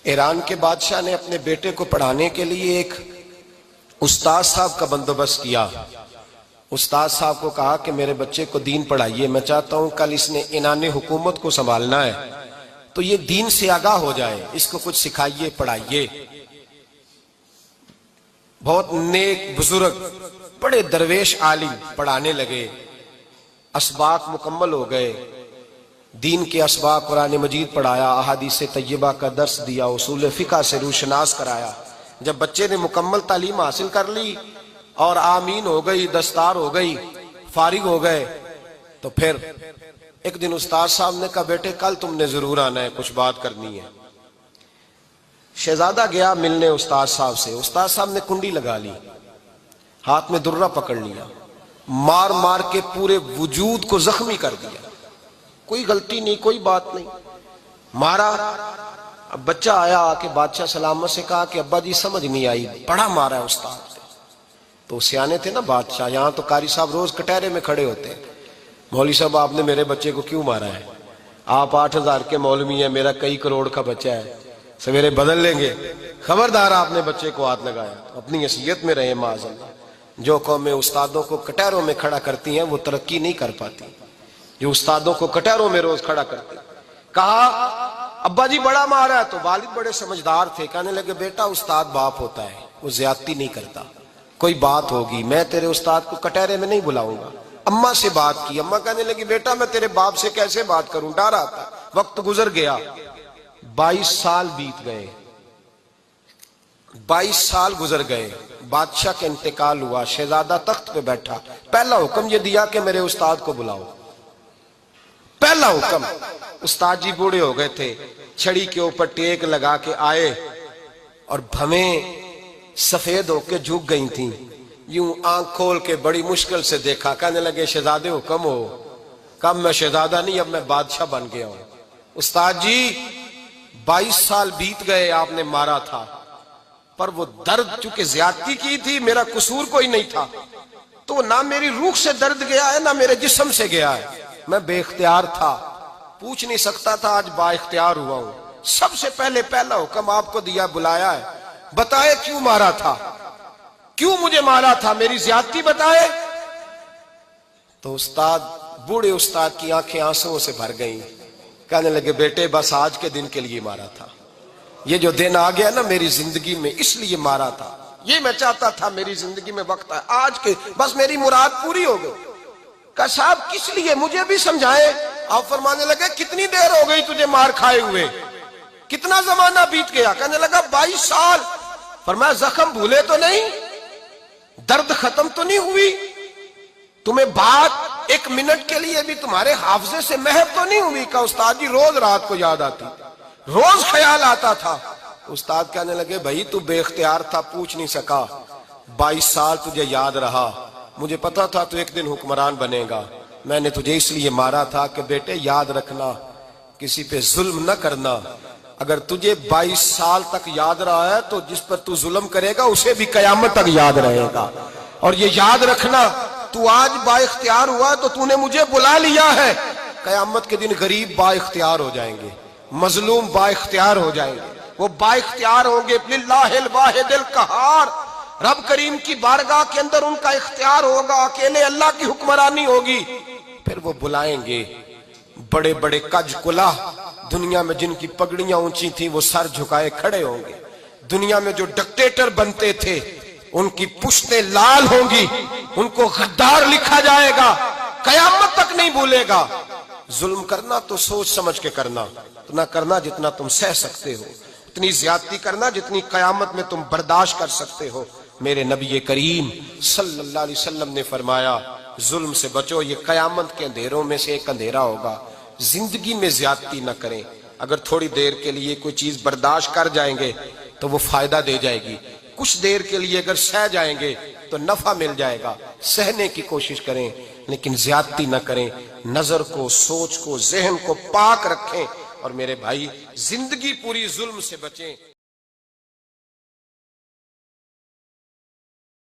ایران کے بادشاہ نے اپنے بیٹے کو پڑھانے کے لیے ایک استاد صاحب کا بندوبست کیا۔ استاد صاحب کو کہا کہ میرے بچے کو دین پڑھائیے، میں چاہتا ہوں کل اس نے عنان حکومت کو سنبھالنا ہے تو یہ دین سے آگاہ ہو جائے، اس کو کچھ سکھائیے، پڑھائیے۔ بہت نیک بزرگ بڑے درویش عالم پڑھانے لگے، اسباق مکمل ہو گئے، دین کے اسباق قرآن مجید پڑھایا، احادیث طیبہ کا درس دیا، اصول فقہ سے روشناس کرایا۔ جب بچے نے مکمل تعلیم حاصل کر لی اور آمین ہو گئی، دستار ہو گئی، فارغ ہو گئے، تو پھر ایک دن استاد صاحب نے کہا بیٹے کل تم نے ضرور آنا ہے، کچھ بات کرنی ہے۔ شہزادہ گیا ملنے استاد صاحب سے، استاد صاحب نے کنڈی لگا لی، ہاتھ میں درہ پکڑ لیا، مار مار کے پورے وجود کو زخمی کر دیا، کوئی غلطی نہیں، کوئی بات نہیں، مارا۔ اب بچہ آیا آ کے بادشاہ سلامت سے کہا کہ ابا جی سمجھ نہیں آئی، بڑا مارا ہے استاد نے۔ تو سیانے تھے نا بادشاہ، یہاں تو قاری صاحب روز کٹہرے میں کھڑے ہوتے ہیں، مولوی صاحب آپ نے میرے بچے کو کیوں مارا ہے؟ آپ 8,000 کے مولوی ہیں، میرا کئی کروڑ کا بچہ ہے، سویرے بدل لیں گے، خبردار آپ نے بچے کو ہاتھ لگایا۔ اپنی حیثیت میں رہے معاذ اللہ۔ جو قومیں استادوں کو کٹہروں میں کھڑا کرتی ہیں وہ ترقی نہیں کر پاتی، جو استادوں کو کٹہروں میں روز کھڑا کرتے۔ کہا ابا جی بڑا مارا ہے، تو والد بڑے سمجھدار تھے، کہنے لگے بیٹا استاد باپ ہوتا ہے، وہ زیادتی نہیں کرتا، کوئی بات ہوگی، میں تیرے استاد کو کٹہرے میں نہیں بلاؤں گا۔ اماں سے بات کی، اماں کہنے لگی بیٹا میں تیرے باپ سے کیسے بات کروں، ڈر آتا۔ وقت گزر گیا، 22 سال بیت گئے، 22 سال گزر گئے، بادشاہ کا انتقال ہوا، شہزادہ تخت پہ بیٹھا، پہلا حکم یہ دیا کہ میرے استاد کو بلاؤ، پہلا حکم۔ استاد جی بوڑھے ہو گئے تھے، چھڑی کے اوپر ٹیک لگا کے آئے اور بھویں سفید ہو کے جھک گئی تھیں، یوں آنکھ کھول کے بڑی مشکل سے دیکھا، کہنے لگے شہزادے حکم ہو۔ کہا میں شہزادہ نہیں، اب میں بادشاہ بن گیا ہوں۔ استاد جی 22 سال بیت گئے، آپ نے مارا تھا، پر وہ درد چونکہ زیادتی کی تھی، میرا قصور کوئی نہیں تھا، تو نہ میری روح سے درد گیا ہے نہ میرے جسم سے گیا ہے، میں بے اختیار تھا، پوچھ نہیں سکتا تھا، آج با اختیار ہوا ہوں۔ سب سے پہلے پہلا حکم آپ کو دیا، بلایا ہے، بتائے کیوں مارا تھا، کیوں مجھے مارا تھا، میری زیادتی بتائے۔ تو استاد، بوڑھے استاد کی آنکھیں آنسوؤں سے بھر گئیں، کہنے لگے بیٹے بس آج کے دن کے لیے مارا تھا، یہ جو دن آ گیا نا میری زندگی میں اس لیے مارا تھا، یہ میں چاہتا تھا میری زندگی میں وقت ہے، آج کے بس میری مراد پوری ہو گئی۔ کہا صاحب کس لیے، مجھے بھی سمجھائیں۔ آپ فرمانے لگے کتنی دیر ہو گئی تجھے مار کھائے ہوئے، کتنا زمانہ بیت گیا؟ کہنے لگا 22 سال۔ فرمایا زخم بھولے تو نہیں، درد ختم تو نہیں ہوئی، تمہیں بات ایک منٹ کے لیے بھی تمہارے حافظے سے محو تو نہیں ہوئی؟ کہا استاد جی روز رات کو یاد آتی، روز خیال آتا تھا۔ استاد کہنے لگے بھائی تو بے اختیار تھا، پوچھ نہیں سکا، 22 سال تجھے یاد رہا، مجھے پتا تھا تو ایک دن حکمران بنے گا، میں نے تجھے اس لیے مارا تھا کہ بیٹے یاد رکھنا، کسی پہ ظلم نہ کرنا، اگر تجھے 22 سال تک یاد رہا ہے تو جس پر تو ظلم کرے گا اسے بھی قیامت تک یاد رہے گا، اور یہ یاد رکھنا تو آج با اختیار ہوا تو تو نے مجھے بلا لیا ہے، قیامت کے دن غریب با اختیار ہو جائیں گے، مظلوم با اختیار ہو جائیں گے، وہ با اختیار ہوں گے للہ الواحد القہار، رب کریم کی بارگاہ کے اندر ان کا اختیار ہوگا، اکیلے اللہ کی حکمرانی ہوگی، پھر وہ بلائیں گے بڑے بڑے کج کلا، دنیا میں جن کی پگڑیاں اونچی تھیں وہ سر جھکائے کھڑے ہوں گے، دنیا میں جو ڈکٹیٹر بنتے تھے ان کی پشتیں لال ہوں گی، ان کو غدار لکھا جائے گا، قیامت تک نہیں بھولے گا۔ ظلم کرنا تو سوچ سمجھ کے کرنا، اتنا کرنا جتنا تم سہ سکتے ہو، اتنی زیادتی کرنا جتنی قیامت میں تم برداشت کر سکتے ہو۔ میرے نبی کریم صلی اللہ علیہ وسلم نے فرمایا ظلم سے بچو، یہ قیامت کے اندھیروں میں سے ایک اندھیرا ہوگا، زندگی میں زیادتی نہ کریں، اگر تھوڑی دیر کے لیے کوئی چیز برداشت کر جائیں گے تو وہ فائدہ دے جائے گی، کچھ دیر کے لیے اگر سہ جائیں گے تو نفع مل جائے گا، سہنے کی کوشش کریں لیکن زیادتی نہ کریں، نظر کو، سوچ کو، ذہن کو پاک رکھیں، اور میرے بھائی زندگی پوری ظلم سے بچیں۔